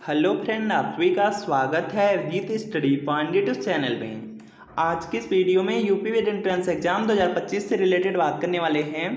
Hello friend, आप सभी का स्वागत है Abhijeet study point YouTube channel में। आज की इस वीडियो में यूपी वेट एंट्रेंस एग्जाम 2025 से रिलेटेड बात करने वाले हैं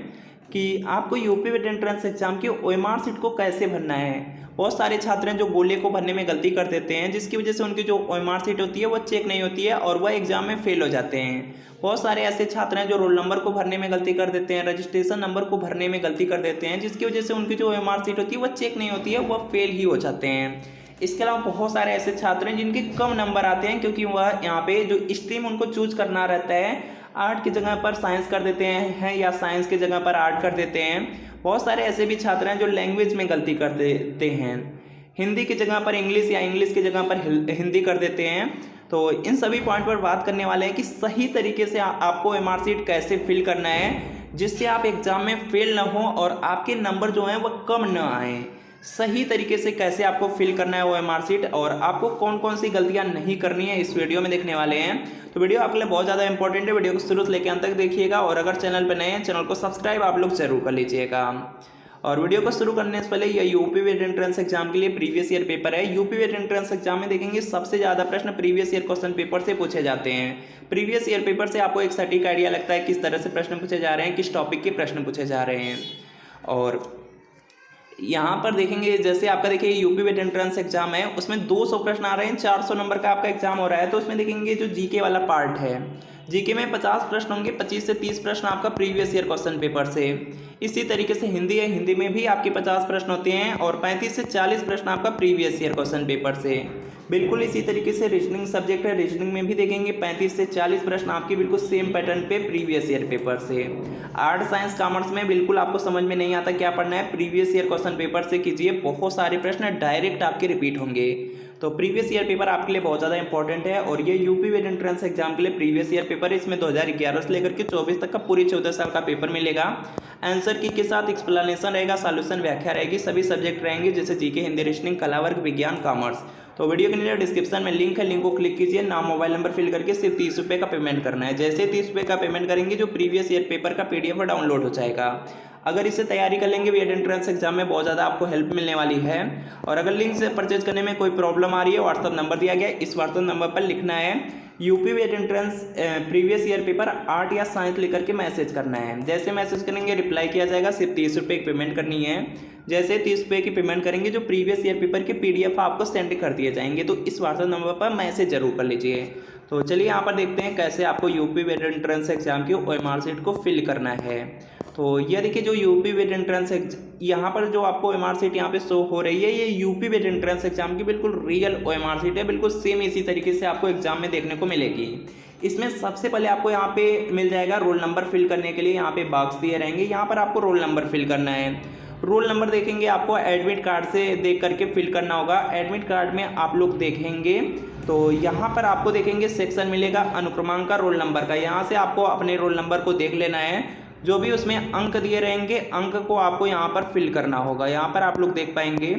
कि आपको यूपी वेट एंट्रेंस एग्जाम की ओएमआर शीट को कैसे भरना है। बहुत सारे छात्र हैं जो गोले को भरने में गलती कर देते हैं, जिसकी वजह से उनकी जो ओएमआर शीट होती है वो चेक नहीं होती है और वह एग्जाम में फेल हो जाते हैं। बहुत सारे ऐसे छात्र हैं जो रोल नंबर को भरने में गलती कर देते हैं, रजिस्ट्रेशन नंबर को भरने में गलती कर देते हैं, जिसकी वजह से उनकी जो ओएमआर शीट होती है वह चेक नहीं होती है, वह फेल ही हो जाते हैं। इसके अलावा बहुत सारे ऐसे छात्र हैं जिनके कम नंबर आते हैं, क्योंकि वह यहाँ पे जो स्ट्रीम उनको चूज करना रहता है, आर्ट की जगह पर साइंस कर देते हैं या साइंस की जगह पर आर्ट कर देते हैं। बहुत सारे ऐसे भी छात्र हैं जो लैंग्वेज में गलती कर देते हैं, हिंदी की जगह पर इंग्लिश या इंग्लिश की जगह पर हिंदी कर देते हैं। तो इन सभी पॉइंट पर बात करने वाले हैं कि सही तरीके से आपको ओएमआर शीट कैसे फिल करना है, जिससे आप एग्जाम में फेल ना हो और आपके नंबर जो हैं वह कम न आए। सही तरीके से कैसे आपको फिल करना है ओएमआर शीट और आपको कौन कौन सी गलतियां नहीं करनी है, इस वीडियो में देखने वाले हैं। तो वीडियो आपके लिए बहुत ज़्यादा इंपॉर्टेंट है, वीडियो को शुरू से लेकर अंत तक देखिएगा और अगर चैनल पर नए हैं चैनल को सब्सक्राइब आप लोग जरूर कर लीजिएगा। और वीडियो को शुरू करने से पहले यह यूपी वेट एंट्रेंस एग्जाम के लिए प्रीवियस ईयर पेपर है। यूपी वेट एंट्रेंस एग्जाम में देखेंगे सबसे ज़्यादा प्रश्न प्रीवियस ईयर क्वेश्चन पेपर से पूछे जाते हैं। प्रीवियस ईयर पेपर से आपको एक सटीक आइडिया लगता है किस तरह से प्रश्न पूछे जा रहे हैं, किस टॉपिक के प्रश्न पूछे जा रहे हैं। और यहाँ पर देखेंगे जैसे आपका देखिए यूपी वेट एंट्रेंस एग्जाम है, उसमें 200 प्रश्न आ रहे हैं, 400 नंबर का आपका एग्जाम हो रहा है। तो उसमें देखेंगे जो जीके वाला पार्ट है, जीके में 50 प्रश्न होंगे, 25 से 30 प्रश्न आपका प्रीवियस ईयर क्वेश्चन पेपर से। इसी तरीके से हिंदी है, हिंदी में भी आपके 50 प्रश्न होते हैं और 35 से 40 प्रश्न आपका प्रीवियस ईयर क्वेश्चन पेपर से। बिल्कुल इसी तरीके से रीजनिंग सब्जेक्ट है, रीजनिंग में भी देखेंगे 35 से 40 प्रश्न आपके बिल्कुल सेम पैटर्न पे प्रीवियस ईयर पेपर से। आर्ट साइंस कॉमर्स में बिल्कुल आपको समझ में नहीं आता क्या पढ़ना है, प्रीवियस ईयर क्वेश्चन पेपर से कीजिए, बहुत सारे प्रश्न डायरेक्ट आपके रिपीट होंगे। तो प्रीवियस ईयर पेपर आपके लिए बहुत ज़्यादा इंपॉर्टेंट है और ये यूपी वेट एंट्रेंस एग्जाम के लिए प्रीवियस ईयर पेपर है। इसमें 2011 से लेकर के 24 तक का पूरी 14 साल का पेपर मिलेगा। आंसर की के साथ एक्सप्लेनेशन रहेगा, सॉल्यूशन व्याख्या रहेगी, सभी सब्जेक्ट रहेंगे जैसे जीके, हिंदी, रीजनिंग, कला वर्ग, विज्ञान, कॉमर्स। तो वीडियो के नीचे डिस्क्रिप्शन में लिंक है, लिंक को क्लिक कीजिए, नाम मोबाइल नंबर फिल करके सिर्फ 30 रुपये का पेमेंट करना है। जैसे 30 रुपये का पेमेंट करेंगे जो प्रीवियस ईयर पेपर का PDF डाउनलोड हो जाएगा। अगर इससे तैयारी कर लेंगे वेट एंट्रेंस एग्जाम में बहुत ज़्यादा आपको हेल्प मिलने वाली है। और अगर लिंक से परचेज करने में कोई प्रॉब्लम आ रही है, व्हाट्सअप नंबर दिया गया है, इस व्हाट्सअप नंबर पर लिखना है UP vet entrance previous year paper art या साइंस लेकर के मैसेज करना है। जैसे मैसेज करेंगे रिप्लाई किया जाएगा, सिर्फ 30 रुपये की पेमेंट करनी है। जैसे 30 रुपये की पेमेंट करेंगे जो प्रीवियस ईयर पेपर के PDF आपको सेंड कर दिए जाएंगे। तो इस व्हाट्सएप नंबर पर मैसेज जरूर कर लीजिए। तो चलिए यहाँ पर देखते हैं कैसे आपको यूपी वेट एंट्रेंस एग्जाम की ओएमआर शीट को फिल करना है। तो यह देखिए जो यूपी वेट एंट्रेंस यहाँ पर जो आपको ओएमआर शीट यहाँ पे शो हो रही है, ये यूपी वेट एंट्रेंस एग्जाम की बिल्कुल रियल ओएमआर शीट है, बिल्कुल सेम इसी तरीके से आपको एग्जाम में देखने को मिलेगी। इसमें सबसे पहले आपको यहाँ पे मिल जाएगा रोल नंबर फिल करने के लिए, यहाँ पे बॉक्स दिए रहेंगे, यहाँ पर आपको रोल नंबर फिल करना है। रोल नंबर देखेंगे आपको एडमिट कार्ड से देख करके फिल करना होगा। एडमिट कार्ड में आप लोग देखेंगे तो यहाँ पर आपको देखेंगे सेक्शन मिलेगा अनुक्रमांक का, रोल नंबर का। यहाँ से आपको अपने रोल नंबर को देख लेना है, जो भी उसमें अंक दिए रहेंगे अंक को आपको यहाँ पर फिल करना होगा। यहाँ पर आप लोग देख पाएंगे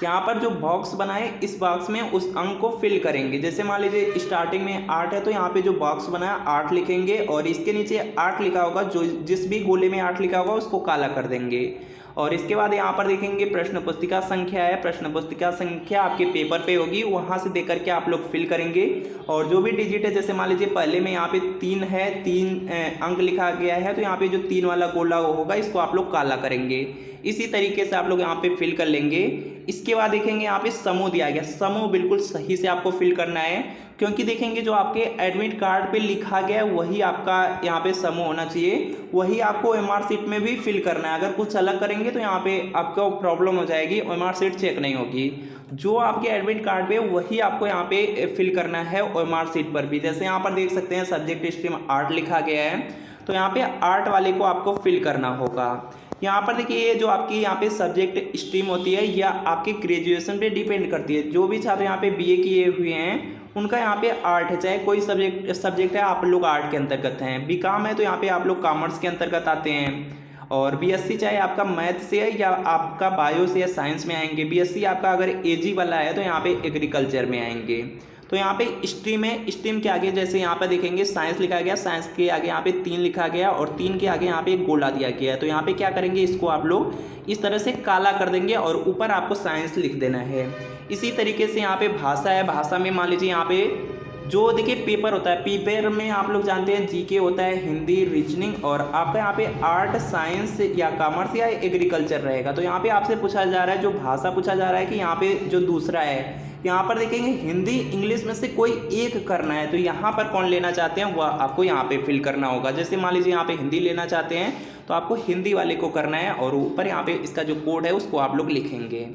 यहाँ पर जो बॉक्स बनाए, इस बॉक्स में उस अंक को फिल करेंगे। जैसे मान लीजिए स्टार्टिंग में 8 है तो यहाँ पे जो बॉक्स बनाया 8 लिखेंगे और इसके नीचे 8 लिखा होगा, जो जिस भी गोले में 8 लिखा होगा उसको काला कर देंगे। और इसके बाद यहाँ पर देखेंगे प्रश्न पुस्तिका संख्या है, प्रश्न पुस्तिका संख्या आपके पेपर पे होगी, वहाँ से देख करके आप लोग फिल करेंगे। और जो भी डिजिट है, जैसे मान लीजिए पहले में यहाँ पे 3 है, 3 अंक लिखा गया है, तो यहाँ पे जो 3 वाला गोला होगा इसको आप लोग काला करेंगे। इसी तरीके से आप लोग यहाँ पे फिल कर लेंगे। इसके बाद देखेंगे यहाँ पे समूह दिया गया, समूह बिल्कुल सही से आपको फिल करना है, क्योंकि देखेंगे जो आपके एडमिट कार्ड पे लिखा गया है वही आपका यहाँ पे समूह होना चाहिए, वही आपको ओएमआर शीट में भी फिल करना है। अगर कुछ अलग करेंगे तो यहाँ पे आपको प्रॉब्लम हो जाएगी, ओएमआर शीट चेक नहीं होगी। जो आपके एडमिट कार्ड पे वही आपको यहाँ पे फिल करना है ओएमआर शीट पर भी। जैसे यहाँ पर देख सकते हैं सब्जेक्ट स्ट्रीम आर्ट लिखा गया है, तो यहाँ पे आर्ट वाले को आपको फिल करना होगा। यहाँ पर देखिए ये जो आपकी यहाँ पे सब्जेक्ट स्ट्रीम होती है या आपकी ग्रेजुएशन पे डिपेंड करती है। जो भी छात्र यहाँ पे BA किए हुए हैं उनका यहाँ पे आर्ट है, चाहे कोई सब्जेक्ट है आप लोग आर्ट के अंतर्गत हैं। BCom है तो यहाँ पे आप लोग कॉमर्स के अंतर्गत आते हैं। और BSc चाहे आपका मैथ से है या आपका बायो से या साइंस में आएंगे। BSc आपका अगर AG वाला है तो यहाँ पे एग्रीकल्चर में आएंगे। तो यहाँ पे स्ट्रीम है, स्ट्रीम के आगे जैसे यहाँ पर देखेंगे साइंस लिखा गया, साइंस के आगे यहाँ पे 3 लिखा गया और 3 के आगे यहाँ पे एक गोला दिया गया है। तो यहाँ पे क्या करेंगे, इसको आप लोग इस तरह से काला कर देंगे और ऊपर आपको साइंस लिख देना है। इसी तरीके से यहाँ पे भाषा है, भाषा में मान लीजिए यहाँ पे जो देखिए पेपर होता है, पेपर में आप लोग जानते हैं जीके होता है, हिंदी, रीजनिंग और आपका यहाँ पे आर्ट, साइंस या कॉमर्स या एग्रीकल्चर रहेगा। तो यहाँ पे आपसे पूछा जा रहा है, जो भाषा पूछा जा रहा है कि यहाँ पे जो दूसरा है, यहाँ पर देखेंगे हिंदी इंग्लिश में से कोई एक करना है। तो यहाँ पर कौन लेना चाहते हैं वह आपको यहाँ पे फिल करना होगा। जैसे मान लीजिए यहाँ पे हिंदी लेना चाहते हैं तो आपको हिंदी वाले को करना है और ऊपर यहाँ पे इसका जो कोड है उसको आप लोग लिखेंगे।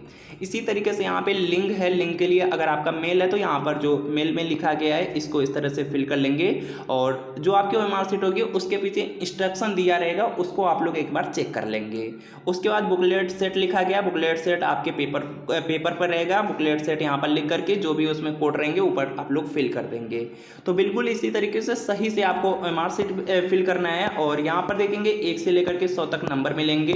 इसी तरीके से यहाँ पे लिंग है, लिंग के लिए अगर आपका मेल है तो यहाँ पर जो मेल में लिखा गया है इसको इस तरह से फिल कर लेंगे और जो आपकी ओएमआर शीट होगी उसके पीछे इंस्ट्रक्शन दिया रहेगा उसको आप लोग एक बार चेक कर लेंगे। उसके बाद बुकलेट सेट लिखा गया, बुकलेट सेट आपके पेपर पर रहेगा। बुकलेट सेट यहाँ पर लिख करके जो भी उसमें कोड रहेंगे ऊपर आप लोग फिल कर देंगे। तो बिल्कुल इसी तरीके से सही से आपको ओएमआर शीट फिल करना है और यहाँ पर देखेंगे 1 से लेकर के 100 तक नंबर मिलेंगे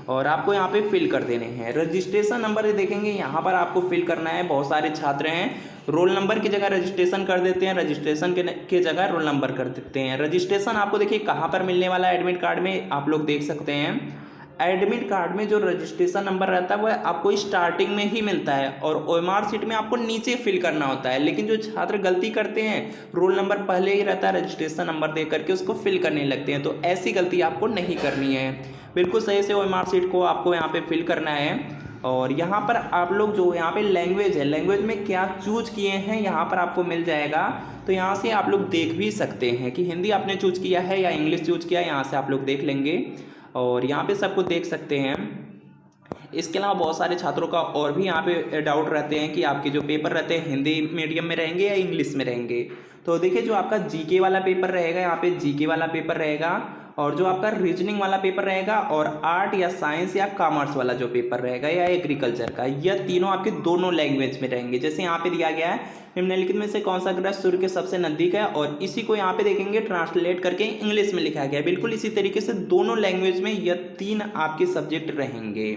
और आपको यहाँ पे फिल कर देने हैं। रजिस्ट्रेशन नंबर देखेंगे यहाँ पर आपको फिल करना है। बहुत सारे छात्र हैं रोल नंबर की जगह रजिस्ट्रेशन कर देते हैं, रजिस्ट्रेशन के जगह रोल नंबर कर देते हैं। रजिस्ट्रेशन आपको देखिए कहाँ पर मिलने वाला है, एडमिट कार्ड में आप लोग देख सकते हैं। एडमिट कार्ड में जो रजिस्ट्रेशन नंबर रहता है वह आपको स्टार्टिंग में ही मिलता है और ओएमआर शीट में आपको नीचे फिल करना होता है। लेकिन जो छात्र गलती करते हैं रोल नंबर पहले ही रहता है, रजिस्ट्रेशन नंबर दे करके उसको फिल करने लगते हैं। तो ऐसी गलती आपको नहीं करनी है, बिल्कुल सही से ओएमआर शीट को आपको यहाँ पे फिल करना है। और यहाँ पर आप लोग जो यहाँ पे लैंग्वेज है, लैंग्वेज में क्या चूज किए हैं यहाँ पर आपको मिल जाएगा। तो यहाँ से आप लोग देख भी सकते हैं कि हिंदी आपने चूज किया है या इंग्लिश चूज किया है, यहाँ से आप लोग देख लेंगे और यहाँ पे सबको देख सकते हैं। इसके अलावा बहुत सारे छात्रों का और भी यहाँ पे डाउट रहते हैं कि आपके जो पेपर रहते हैं हिंदी मीडियम में रहेंगे या इंग्लिश में रहेंगे। तो देखिए जो आपका जीके वाला पेपर रहेगा, यहाँ पे जीके वाला पेपर रहेगा और जो आपका रीजनिंग वाला पेपर रहेगा और आर्ट या साइंस या कॉमर्स वाला जो पेपर रहेगा या एग्रीकल्चर का, यह तीनों आपके दोनों लैंग्वेज में रहेंगे। जैसे यहाँ पे दिया गया है निम्नलिखित में से कौन सा ग्रह सूर्य के सबसे नजदीक है और इसी को यहाँ पे देखेंगे ट्रांसलेट करके इंग्लिश में लिखा गया है। बिल्कुल इसी तरीके से दोनों लैंग्वेज में यह 3 आपके सब्जेक्ट रहेंगे।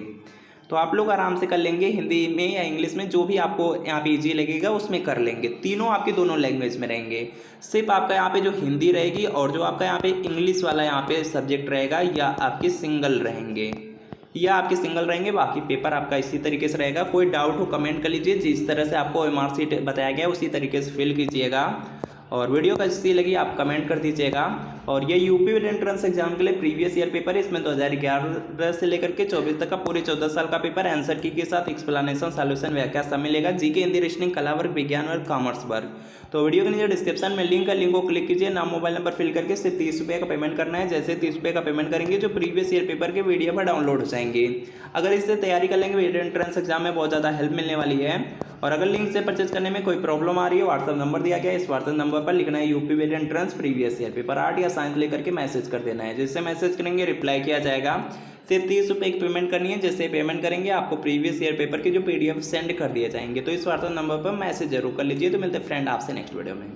तो आप लोग आराम से कर लेंगे, हिंदी में या इंग्लिश में जो भी आपको यहाँ पे ईजी लगेगा उसमें कर लेंगे। तीनों आपके दोनों लैंग्वेज में रहेंगे। सिर्फ आपका यहाँ पे जो हिंदी रहेगी और जो आपका यहाँ पे इंग्लिश वाला यहाँ पे सब्जेक्ट रहेगा या आपके सिंगल रहेंगे, बाकी पेपर आपका इसी तरीके से रहेगा। कोई डाउट हो कमेंट कर लीजिए, जिस तरह से आपको ओएमआर शीट बताया गया उसी तरीके से फिल कीजिएगा और वीडियो कैसी लगी आप कमेंट कर दीजिएगा। और ये यूपी एंट्रेंस एग्जाम के लिए प्रीवियस ईयर पेपर है, इसमें 2011 से लेकर के 24 तक का पूरे 14 साल का पेपर आंसर की के साथ एक्सप्लेनेशन, सॉल्यूशन, व्याख्या सब मिलेगा। जीके, हिंदी, रीजनिंग, कला वर्ग, विज्ञान वर्ग, कॉमर्स वर्ग। तो वीडियो के नीचे डिस्क्रिप्शन में लिंक है, लिंक को क्लिक कीजिए, नाम मोबाइल नंबर फिल करके सिर्फ 30 रुपये का पेमेंट करना है। जैसे 30 रुपये का पेमेंट करेंगे जो प्रीवियस ईयर पेपर के PDF पर डाउनलोड हो जाएंगे। अगर इससे तैयारी कर लेंगे एंट्रेंस एग्जाम में बहुत ज़्यादा हेल्प मिलने वाली है। और अगर लिंक से परचेज करने में कोई प्रॉब्लम आ रही है, व्हाट्सअप नंबर दिया गया है, इस व्हाट्सअप नंबर पर लिखना है UP entrance previous year paper art या साइंस लेकर के मैसेज कर देना है। जिससे मैसेज करेंगे रिप्लाई किया जाएगा। सिर्फ 30 रुपये की पेमेंट करनी है। जैसे पेमेंट करेंगे आपको प्रीवियस ईयर पेपर के जो PDF सेंड कर दिए जाएंगे। तो इस व्हाट्सएप नंबर पर मैसेज जरूर कर लीजिए। तो मिलते हैं फ्रेंड आपसे नेक्स्ट वीडियो में।